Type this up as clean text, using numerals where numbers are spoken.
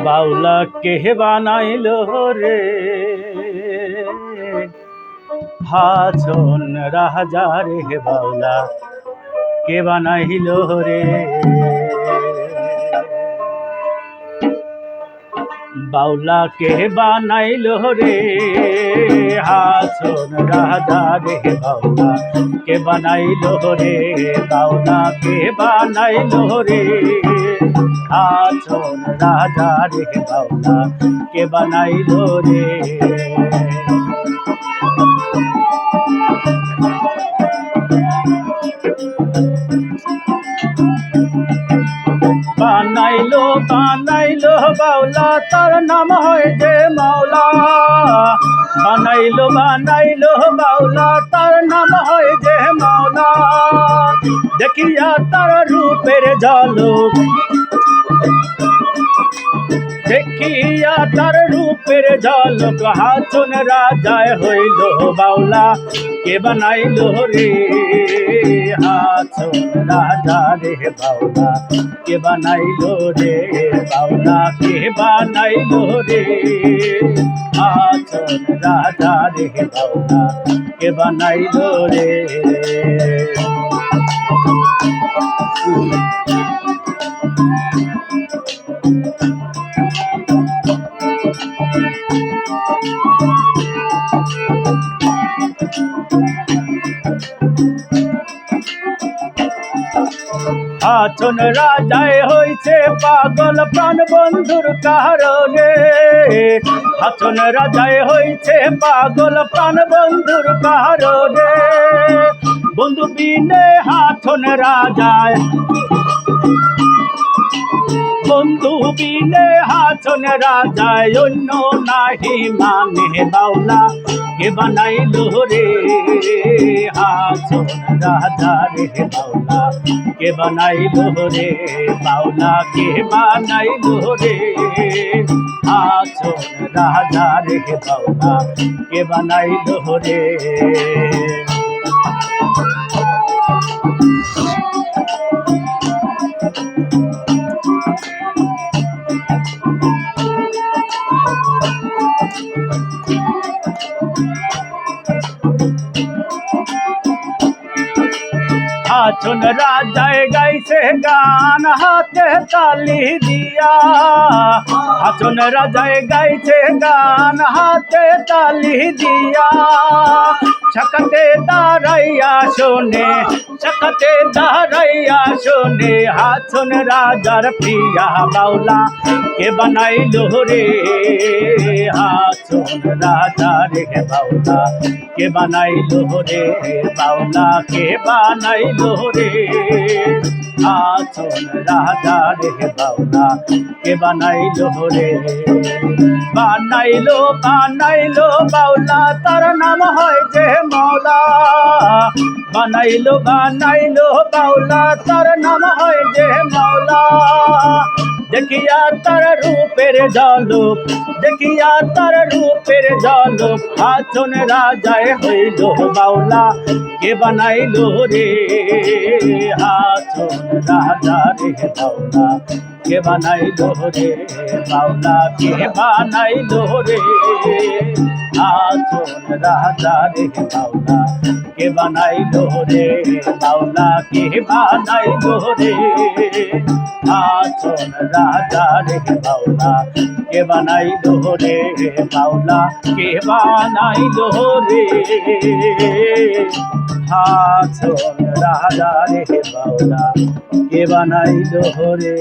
বাউলা কে বানাইলো রে হাছন রাজা রে বাউলা কে বানাইলো রে বাউলা কে বানাইলো রে হাছন রাজা রে বাউলা কে বানাইলো রে বাউলা কে বানাইলো রে হাছন রাজা রে বাউলা কে বানাইলো রে বানাইলো বানাইলো বাউলা তার নাম হয় যে মাওলা বানাইলো বানাইলো বাউলা তার নাম হয় যে মাওলা দেখিয়া তার রূপের ঝলক দেখিয়া তার রূপের ঝলক হাছন রাজায় হইল বাউলা কে বানাইলো রে হাছন রাজা রে বাউলা কে বানাইলো রে বাউলা কে বানাইলো রে হাছন রাজা রে বাউলা কে বানাইলো রে হাছন রাজায় হইছে পাগল প্রাণ বন্ধুর কারণে হাছন রাজায় হইছে পাগল প্রাণ বন্ধুর কারণে বন্ধু বিনে হাছন রাজায় বন্ধু বিনে হাছন রাজায় অন্য নাহি মানে বাউলা কে বানাইলো রে হাছন রাজা রে বাউলা কে বানাইলো রে বাউলা কে বানাইলো রে হাছন রাজা রে বাউলা কে বানাইলো রে হাছন রাজায় গাইছে গান হাতে তালি দিয়া হাছন রাজায় গাইছে গান হাতে তালি দিয়া সকতে দাঁড়াইয়া শোনে সকতে দাঁড়াইয়া শোনে হাছন রাজার প্রিয়া বাউলা কে বানাইলো রে হাছন রাজা রে বাউলা কে বানাইলো রে বাউলা কে বানাইলো রে হাছন রাজা রে বাউলা কে বানাইলো রে বানাইলো বানাইলো বাউলা তার নাম হয় যে মাওলা বানাইলো বানাইলো বাউলা তার নাম হয় যে মাওলা দেখিয়া তার রূপের ঝলক দেখিয়া তার রূপের ঝলক হাছন রাজায় হইল বাউলা কে বানাইলো রে হাছন রাজা রে বাউলা কে বানাইলো রে বাউলা কে বানাইলো রে হাছন রাজা রে বাউলা কে বানাইলো রে বাউলা কে বানাইলো রে হাছন রাজা রে বাউলা কে বানাইলো রে বাউলা কে বানাইলো রে হাছন রাজা রে বাউলা কে বানাইলো রে।